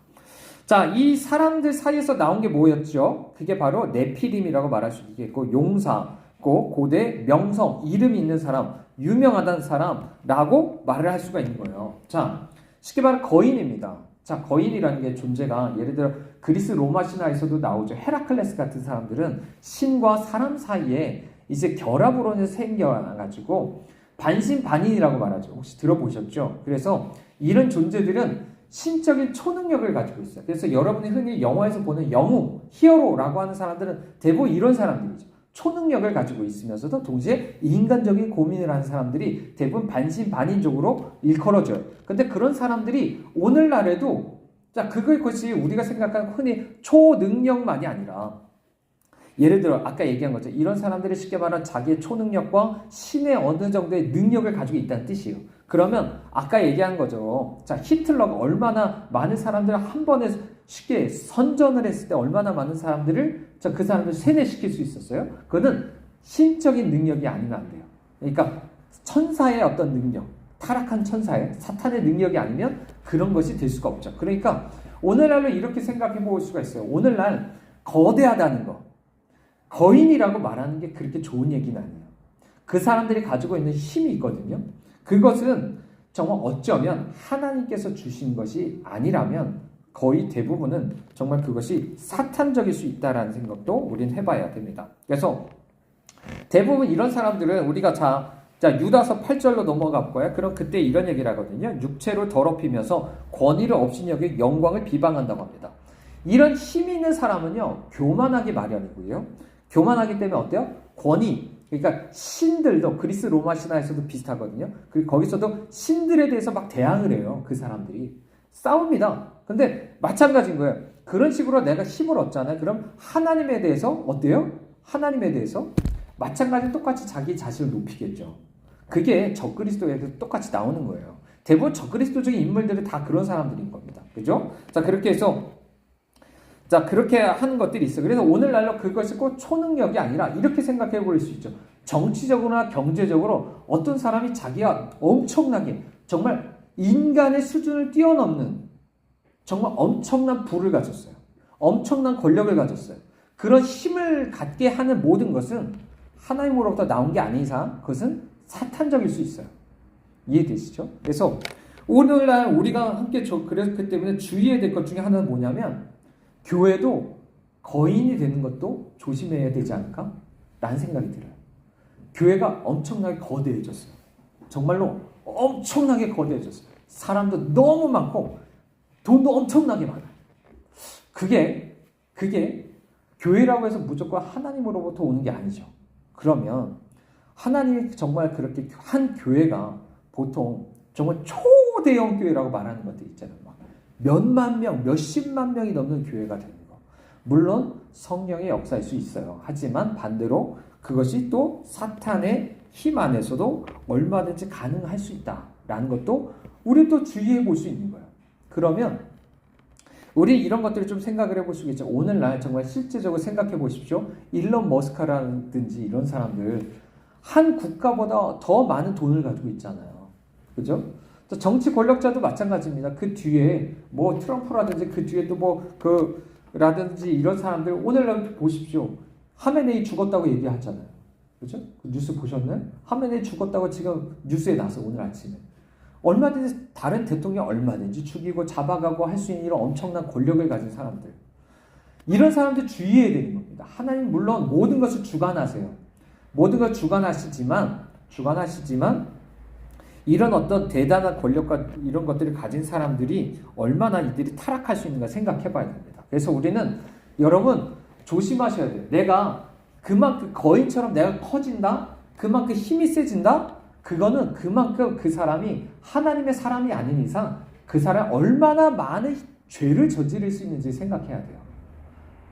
A: 자, 이 사람들 사이에서 나온 게 뭐였죠? 그게 바로 네피림이라고 말할 수 있겠고, 용사고 고대 명성, 이름이 있는 사람, 유명하다는 사람라고 말을 할 수가 있는 거예요. 자, 쉽게 말하면 거인입니다. 자, 거인이라는 게 존재가 예를 들어 그리스 로마 신화에서도 나오죠. 헤라클레스 같은 사람들은 신과 사람 사이에 이제 결합으로 생겨가지고 반신반인이라고 말하죠. 혹시 들어보셨죠? 그래서 이런 존재들은 신적인 초능력을 가지고 있어요. 그래서 여러분이 흔히 영화에서 보는 영웅, 히어로라고 하는 사람들은 대부분 이런 사람들이죠. 초능력을 가지고 있으면서도 동시에 인간적인 고민을 하는 사람들이 대부분 반신반인적으로 일컬어져요. 근데 그런 사람들이 오늘날에도 자, 그것이 우리가 생각하는 흔히 초능력만이 아니라 예를 들어 아까 얘기한 것처럼 이런 사람들이 쉽게 말하면 자기의 초능력과 신의 어느 정도의 능력을 가지고 있다는 뜻이에요. 그러면 아까 얘기한 거죠. 자, 히틀러가 얼마나 많은 사람들을 한 번에 쉽게 선전을 했을 때 얼마나 많은 사람들을 그 사람을 세뇌시킬 수 있었어요? 그거는 신적인 능력이 아니면 안 돼요. 그러니까 천사의 어떤 능력, 타락한 천사의 사탄의 능력이 아니면 그런 것이 될 수가 없죠. 그러니까 오늘날로 이렇게 생각해 볼 수가 있어요. 오늘날 거대하다는 거, 거인이라고 말하는 게 그렇게 좋은 얘기는 아니에요. 그 사람들이 가지고 있는 힘이 있거든요. 그것은 정말 어쩌면 하나님께서 주신 것이 아니라면 거의 대부분은 정말 그것이 사탄적일 수 있다라는 생각도 우린 해봐야 됩니다. 그래서 대부분 이런 사람들은 우리가 자 유다서 8절로 넘어갈 거야. 그럼 그때 이런 얘기를 하거든요. 육체로 더럽히면서 권위를 없인 여기 영광을 비방한다고 합니다. 이런 힘 있는 사람은요, 교만하기 마련이고요. 교만하기 때문에 어때요? 권위, 그러니까 신들도 그리스 로마 신화에서도 비슷하거든요. 그리고 거기서도 신들에 대해서 막 대항을 해요. 그 사람들이 싸웁니다. 근데 마찬가지인 거예요. 그런 식으로 내가 힘을 얻잖아요. 그럼 하나님에 대해서 어때요? 하나님에 대해서 마찬가지로 똑같이 자기 자신을 높이겠죠. 그게 적그리스도에도 똑같이 나오는 거예요. 대부분 적그리스도적인 인물들은 다 그런 사람들인 겁니다. 그죠? 자, 그렇게 해서 그렇게 하는 것들이 있어요. 그래서 오늘날로 그것이 꼭 초능력이 아니라 이렇게 생각해 볼 수 있죠. 정치적으로나 경제적으로 어떤 사람이 자기가 엄청나게 정말 인간의 수준을 뛰어넘는 정말 엄청난 부를 가졌어요. 엄청난 권력을 가졌어요. 그런 힘을 갖게 하는 모든 것은 하나님으로부터 나온 게 아닌 이상 그것은 사탄적일 수 있어요. 이해되시죠? 그래서 오늘날 우리가 함께 그랬기 때문에 주의해야 될 것 중에 하나는 뭐냐면 교회도 거인이 되는 것도 조심해야 되지 않을까? 라는 생각이 들어요. 교회가 엄청나게 거대해졌어요. 정말로 엄청나게 거대해졌어요. 사람도 너무 많고 돈도 엄청나게 많아요. 그게 교회라고 해서 무조건 하나님으로부터 오는 게 아니죠. 그러면 하나님이 정말 그렇게 한 교회가 보통 정말 초대형 교회라고 말하는 것들 있잖아요. 막 몇만 명, 몇십만 명이 넘는 교회가 되는 거. 물론 성령의 역사일 수 있어요. 하지만 반대로 그것이 또 사탄의 힘 안에서도 얼마든지 가능할 수 있다라는 것도 우리 또 주의해 볼 수 있는 거예요. 그러면 우리 이런 것들을 좀 생각을 해볼 수 있겠죠. 오늘날 정말 실제적으로 생각해 보십시오. 일론 머스크라든지 이런 사람들 한 국가보다 더 많은 돈을 가지고 있잖아요. 그죠? 정치 권력자도 마찬가지입니다. 그 뒤에 뭐 트럼프라든지 그 뒤에 또 라든지 이런 사람들 오늘날 보십시오. 하메네이 죽었다고 얘기하잖아요. 그죠? 그 뉴스 보셨나요? 하메네이 죽었다고 지금 뉴스에 나서 오늘 아침에. 얼마든지 다른 대통령 얼마든지 죽이고 잡아가고 할 수 있는 이런 엄청난 권력을 가진 사람들. 이런 사람들 주의해야 되는 겁니다. 하나님 물론 모든 것을 주관하세요. 모든 걸 주관하시지만 이런 어떤 대단한 권력과 이런 것들을 가진 사람들이 얼마나 이들이 타락할 수 있는가 생각해 봐야 됩니다. 그래서 우리는 여러분 조심하셔야 돼요. 내가 그만큼 거인처럼 내가 커진다? 그만큼 힘이 세진다? 그거는 그만큼 그 사람이 하나님의 사람이 아닌 이상 그 사람이 얼마나 많은 죄를 저지를 수 있는지 생각해야 돼요.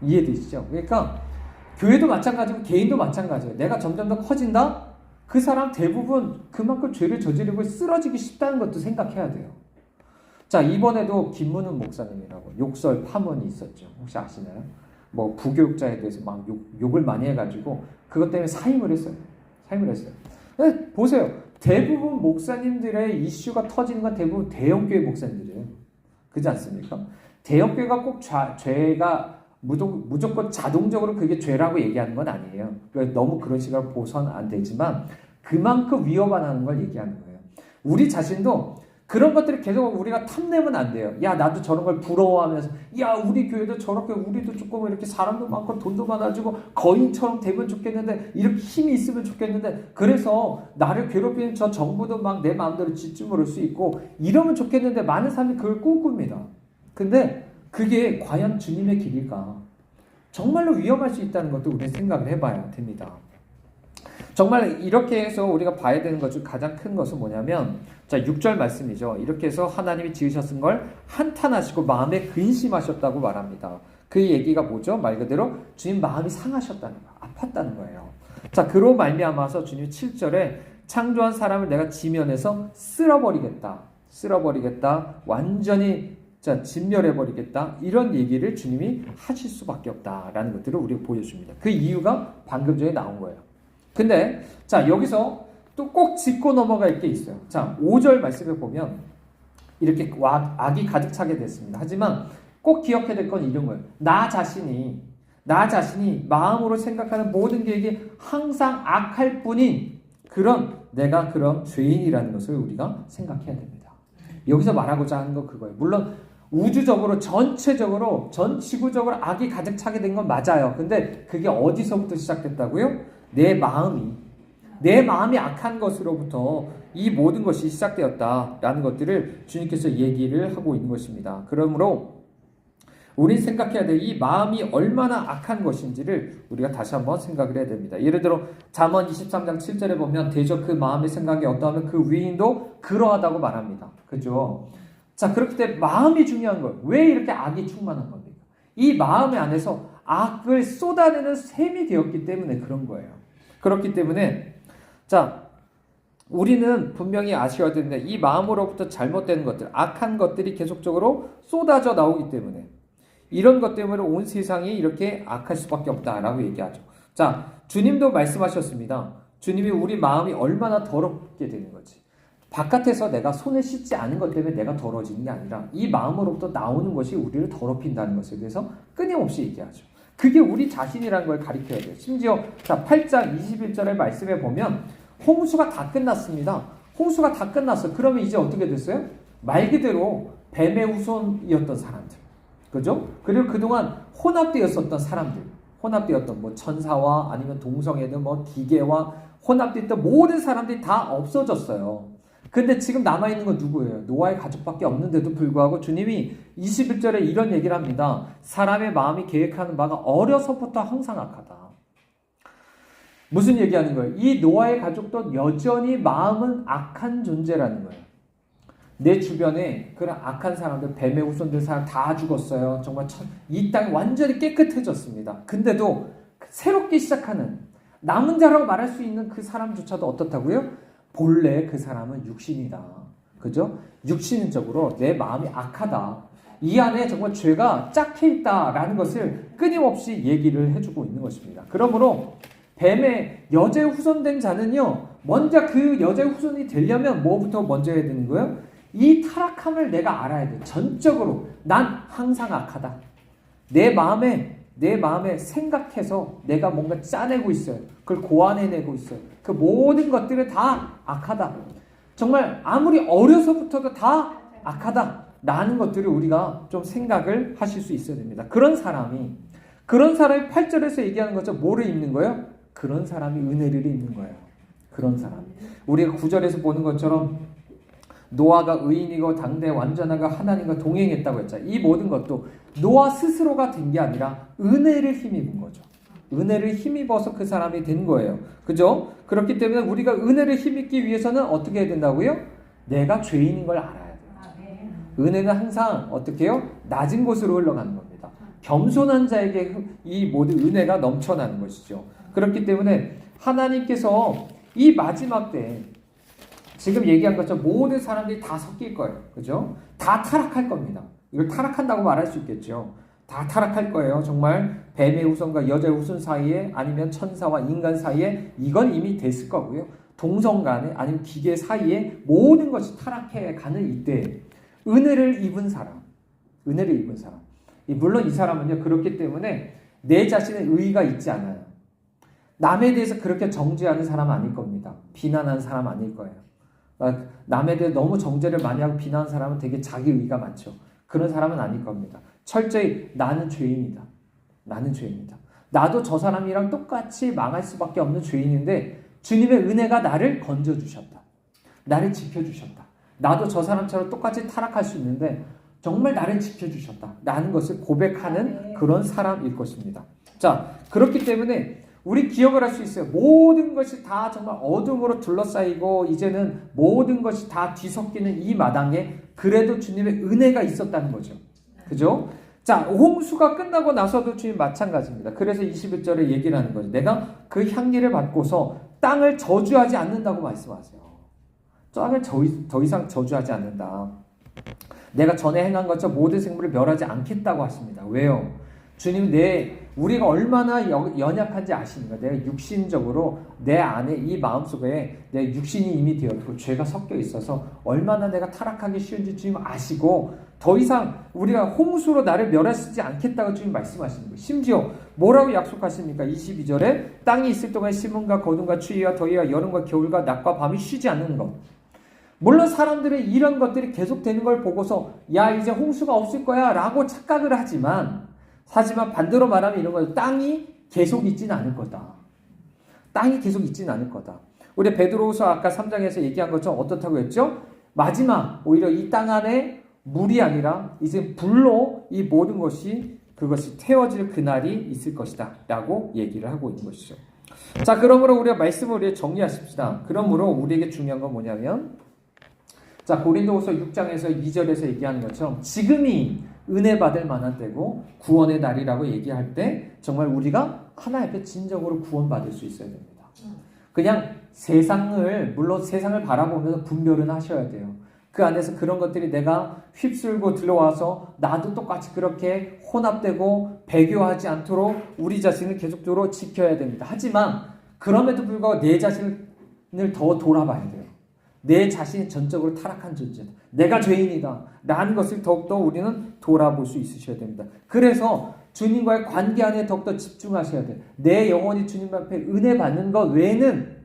A: 이해되시죠? 그러니까 교회도 마찬가지고 개인도 마찬가지예요. 내가 점점 더 커진다? 그 사람 대부분 그만큼 죄를 저지르고 쓰러지기 쉽다는 것도 생각해야 돼요. 자, 이번에도 김문훈 목사님이라고 욕설 파문이 있었죠. 혹시 아시나요? 뭐 부교육자에 대해서 막 욕을 많이 해가지고 그것 때문에 사임을 했어요. 보세요. 대부분 목사님들의 이슈가 터지는 건 대부분 대형교회 목사님들이에요. 그렇지 않습니까? 대형교회가 꼭 죄가 무조건 자동적으로 그게 죄라고 얘기하는 건 아니에요. 너무 그런 식으로 보선 안 되지만 그만큼 위험하다는 걸 얘기하는 거예요. 우리 자신도 그런 것들을 계속 우리가 탐내면 안 돼요. 야, 나도 저런 걸 부러워하면서 야, 우리 교회도 저렇게 우리도 조금 이렇게 사람도 많고 돈도 많아지고 거인처럼 되면 좋겠는데 이렇게 힘이 있으면 좋겠는데 그래서 나를 괴롭히는 저 정부도 막 내 마음대로 짓주무를 수 있고 이러면 좋겠는데 많은 사람이 그걸 꿈꿉니다. 근데 그게 과연 주님의 길일까? 정말로 위험할 수 있다는 것도 우리는 생각을 해봐야 됩니다. 정말 이렇게 해서 우리가 봐야 되는 것 중 가장 큰 것은 뭐냐면 6절 말씀이죠. 이렇게 해서 하나님이 지으셨은 걸 한탄하시고 마음에 근심하셨다고 말합니다. 그 얘기가 뭐죠? 말 그대로 주님 마음이 상하셨다는 거예요. 아팠다는 거예요. 자, 그로 말미암아서 주님 7절에 창조한 사람을 내가 지면에서 쓸어버리겠다. 완전히 진멸해버리겠다. 이런 얘기를 주님이 하실 수밖에 없다라는 것들을 우리가 보여줍니다. 그 이유가 방금 전에 나온 거예요. 근데 여기서 또 꼭 짚고 넘어갈 게 있어요. 5절 말씀을 보면 이렇게 악이 가득 차게 됐습니다. 하지만 꼭 기억해야 될 건 이런 거예요. 나 자신이 마음으로 생각하는 모든 계획이 항상 악할 뿐인 내가 그런 죄인이라는 것을 우리가 생각해야 됩니다. 여기서 말하고자 하는 건 그거예요. 물론 우주적으로 전체적으로 전 지구적으로 악이 가득 차게 된 건 맞아요. 근데 그게 어디서부터 시작됐다고요? 내 마음이 악한 것으로부터 이 모든 것이 시작되었다라는 것들을 주님께서 얘기를 하고 있는 것입니다. 그러므로 우린 생각해야 돼. 이 마음이 얼마나 악한 것인지를 우리가 다시 한번 생각을 해야 됩니다. 예를 들어 잠언 23장 7절에 보면 대저 그 마음의 생각이 어떠하면 그 위인도 그러하다고 말합니다. 그죠? 자, 그렇기 때문에 마음이 중요한 거예요. 왜 이렇게 악이 충만한 겁니까? 이 마음의 안에서 악을 쏟아내는 셈이 되었기 때문에 그런 거예요. 그렇기 때문에 자, 우리는 분명히 아셔야 되는데 이 마음으로부터 잘못된 것들, 악한 것들이 계속적으로 쏟아져 나오기 때문에 이런 것 때문에 온 세상이 이렇게 악할 수밖에 없다라고 얘기하죠. 자, 주님도 말씀하셨습니다. 주님이 우리 마음이 얼마나 더럽게 되는 거지. 바깥에서 내가 손을 씻지 않은 것 때문에 내가 더러워지는 게 아니라 이 마음으로부터 나오는 것이 우리를 더럽힌다는 것에 대해서 끊임없이 얘기하죠. 그게 우리 자신이라는 걸 가리켜야 돼요. 심지어 자 8장 21절의 말씀에 보면 홍수가 다 끝났습니다. 홍수가 다 끝났어. 그러면 이제 어떻게 됐어요? 말 그대로 뱀의 후손이었던 사람들. 그죠? 그리고 그동안 혼합되었었던 사람들. 혼합되었던 뭐 천사와 아니면 동성애들 뭐 기계와 혼합되었던 모든 사람들이 다 없어졌어요. 근데 지금 남아있는 건 누구예요? 노아의 가족밖에 없는데도 불구하고 주님이 21절에 이런 얘기를 합니다. 사람의 마음이 계획하는 바가 어려서부터 항상 악하다. 무슨 얘기하는 거예요? 이 노아의 가족도 여전히 마음은 악한 존재라는 거예요. 내 주변에 그런 악한 사람들, 뱀의 후손들 사람 다 죽었어요. 정말 이 땅이 완전히 깨끗해졌습니다. 근데도 새롭게 시작하는 남은 자라고 말할 수 있는 그 사람조차도 어떻다고요? 본래 그 사람은 육신이다. 그죠? 육신적으로 내 마음이 악하다. 이 안에 정말 죄가 짝해 있다라는 것을 끊임없이 얘기를 해주고 있는 것입니다. 그러므로 뱀의 여자의 후손된 자는요, 먼저 그 여자의 후손이 되려면 뭐부터 먼저 해야 되는 거예요? 이 타락함을 내가 알아야 돼. 전적으로 난 항상 악하다. 내 마음에 생각해서 내가 뭔가 짜내고 있어요. 그걸 고안해내고 있어요. 그 모든 것들은 다 악하다. 정말 아무리 어려서부터도 다 악하다. 라는 것들을 우리가 좀 생각을 하실 수 있어야 됩니다. 그런 사람이 8절에서 얘기하는 것처럼 뭐를 입는 거예요? 그런 사람이 은혜를 입는 거예요. 그런 사람. 우리가 9절에서 보는 것처럼 노아가 의인이고 당대 완전하고 하나님과 동행했다고 했잖아요. 이 모든 것도 노아 스스로가 된 게 아니라 은혜를 힘입은 거죠. 은혜를 힘입어서 그 사람이 된 거예요. 그죠? 그렇기 때문에 우리가 은혜를 힘입기 위해서는 어떻게 해야 된다고요? 내가 죄인인 걸 알아야 돼요. 은혜는 항상 어떻게 해요? 낮은 곳으로 흘러가는 겁니다. 겸손한 자에게 이 모든 은혜가 넘쳐나는 것이죠. 그렇기 때문에 하나님께서 이 마지막 때 지금 얘기한 것처럼 모든 사람들이 다 섞일 거예요. 그죠? 다 타락할 겁니다. 이걸 타락한다고 말할 수 있겠죠. 다 타락할 거예요. 정말 뱀의 후손과 여자의 후손 사이에 아니면 천사와 인간 사이에 이건 이미 됐을 거고요. 동성 간에 아니면 기계 사이에 모든 것이 타락해 가는 이때 은혜를 입은 사람. 물론 이 사람은요. 그렇기 때문에 내 자신의 의의가 있지 않아요. 남에 대해서 그렇게 정죄하는 사람 아닐 겁니다. 비난하는 사람 아닐 거예요. 남에 대해 너무 정죄를 많이 하고 비난하는 사람은 되게 자기 의의가 많죠. 그런 사람은 아닐 겁니다. 철저히 나는 죄인이다. 나도 저 사람이랑 똑같이 망할 수밖에 없는 죄인인데 주님의 은혜가 나를 건져주셨다. 나를 지켜주셨다. 나도 저 사람처럼 똑같이 타락할 수 있는데 정말 나를 지켜주셨다. 라는 것을 고백하는 그런 사람일 것입니다. 자, 그렇기 때문에 우리 기억을 할 수 있어요. 모든 것이 다 정말 어둠으로 둘러싸이고 이제는 모든 것이 다 뒤섞이는 이 마당에 그래도 주님의 은혜가 있었다는 거죠. 그죠? 자, 홍수가 끝나고 나서도 주님 마찬가지입니다. 그래서 21절에 얘기를 하는 거죠. 내가 그 향기를 받고서 땅을 저주하지 않는다고 말씀하세요. 땅을 더 이상 저주하지 않는다. 내가 전에 행한 것처럼 모든 생물을 멸하지 않겠다고 하십니다. 왜요? 주님 우리가 얼마나 연약한지 아십니까? 내가 육신적으로 내 안에 이 마음속에 내 육신이 이미 되었고 죄가 섞여 있어서 얼마나 내가 타락하기 쉬운지 주님 아시고 더 이상 우리가 홍수로 나를 멸하시지 않겠다고 주님 말씀하시는 거예요. 심지어 뭐라고 약속하십니까? 22절에 땅이 있을 동안 심음과 거둠과 추위와 더위와 여름과 겨울과 낮과 밤이 쉬지 않는 것. 물론 사람들은 이런 것들이 계속되는 걸 보고서 야 이제 홍수가 없을 거야 라고 착각을 하지만 반대로 말하면 이런 거예요. 땅이 계속 있지는 않을 거다. 땅이 계속 있지는 않을 거다. 우리 베드로후서 아까 3장에서 얘기한 것처럼 어떻다고 했죠? 마지막 오히려 이 땅 안에 물이 아니라 이제 불로 이 모든 것이 그것이 태워질 그날이 있을 것이다 라고 얘기를 하고 있는 것이죠. 자, 그러므로 우리가 말씀을 우리 정리하십시다. 그러므로 우리에게 중요한 건 뭐냐면 자, 고린도후서 6장에서 2절에서 얘기하는 것처럼 지금이 은혜 받을 만한 때고 구원의 날이라고 얘기할 때 정말 우리가 하나님 앞에 진정으로 구원받을 수 있어야 됩니다. 그냥 물론 세상을 바라보면서 분별은 하셔야 돼요. 그 안에서 그런 것들이 내가 휩쓸고 들어와서 나도 똑같이 그렇게 혼합되고 배교하지 않도록 우리 자신을 계속적으로 지켜야 됩니다. 하지만 그럼에도 불구하고 내 자신을 더 돌아봐야 돼요. 내 자신이 전적으로 타락한 존재다. 내가 죄인이다. 라는 것을 더욱더 우리는 돌아볼 수 있으셔야 됩니다. 그래서 주님과의 관계 안에 더욱더 집중하셔야 돼요. 내 영혼이 주님 앞에 은혜 받는 것 외에는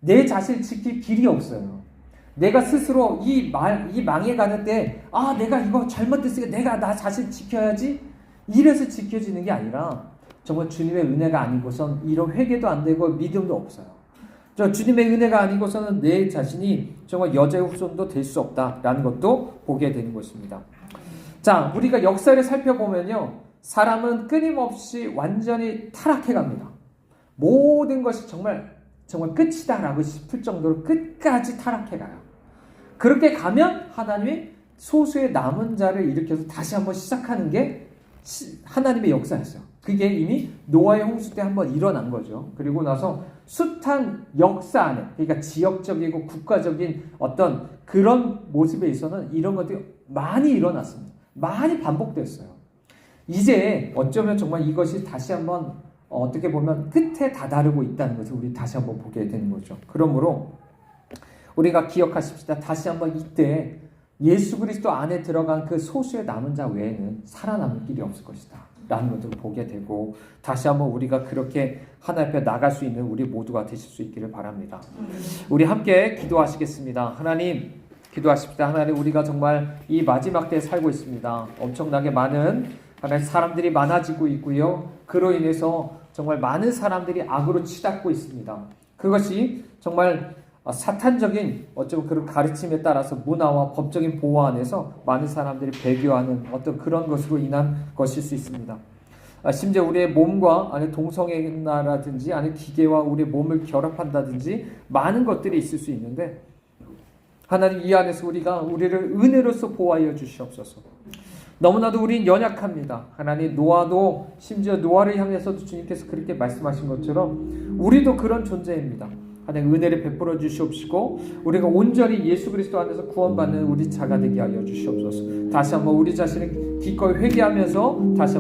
A: 내 자신을 지킬 길이 없어요. 내가 스스로 이 망에 가는 때 내가 이거 잘못됐으니까 내가 나 자신 지켜야지 이래서 지켜지는 게 아니라 정말 주님의 은혜가 아니고선 이런 회개도 안 되고 믿음도 없어요. 주님의 은혜가 아니고서는 내 자신이 정말 여자의 후손도 될 수 없다라는 것도 보게 되는 것입니다. 자, 우리가 역사를 살펴보면요. 사람은 끊임없이 완전히 타락해 갑니다. 모든 것이 정말 끝이다라고 싶을 정도로 끝까지 타락해 가요. 그렇게 가면 하나님이 소수의 남은 자를 일으켜서 다시 한번 시작하는 게 하나님의 역사였어요. 그게 이미 노아의 홍수 때 한번 일어난 거죠. 그리고 나서 숱한 역사 안에, 그러니까 지역적이고 국가적인 어떤 그런 모습에 있어서는 이런 것들이 많이 일어났습니다. 많이 반복됐어요. 이제 어쩌면 정말 이것이 다시 한번 어떻게 보면 끝에 다다르고 있다는 것을 우리 다시 한번 보게 되는 거죠. 그러므로 우리가 기억하십시다. 다시 한번 이때 예수 그리스도 안에 들어간 그 소수의 남은 자 외에는 살아남을 길이 없을 것이다 라는 것들을 보게 되고 다시 한번 우리가 그렇게 하나님 앞에 나갈 수 있는 우리 모두가 되실 수 있기를 바랍니다. 우리 함께 기도하시겠습니다. 하나님 기도하십시다. 하나님 우리가 정말 이 마지막 때에 살고 있습니다. 엄청나게 많은 하나님 사람들이 많아지고 있고요. 그로 인해서 정말 많은 사람들이 악으로 치닫고 있습니다. 그것이 정말 사탄적인 어쩌면 그런 가르침에 따라서 문화와 법적인 보호 안에서 많은 사람들이 배교하는 어떤 그런 것으로 인한 것일 수 있습니다. 심지어 우리의 몸과 안에 동성애나라든지 안에 기계와 우리의 몸을 결합한다든지 많은 것들이 있을 수 있는데 하나님 이 안에서 우리를 은혜로서 보호하여 주시옵소서. 너무나도 우린 연약합니다. 하나님 노아도 심지어 노아를 향해서도 주님께서 그렇게 말씀하신 것처럼 우리도 그런 존재입니다. 하나님 은혜를 베풀어 주시옵시고 우리가 온전히 예수 그리스도 안에서 구원받는 우리 자가 되게 하여 주시옵소서. 다시 한번 우리 자신을 기꺼이 회개하면서 다시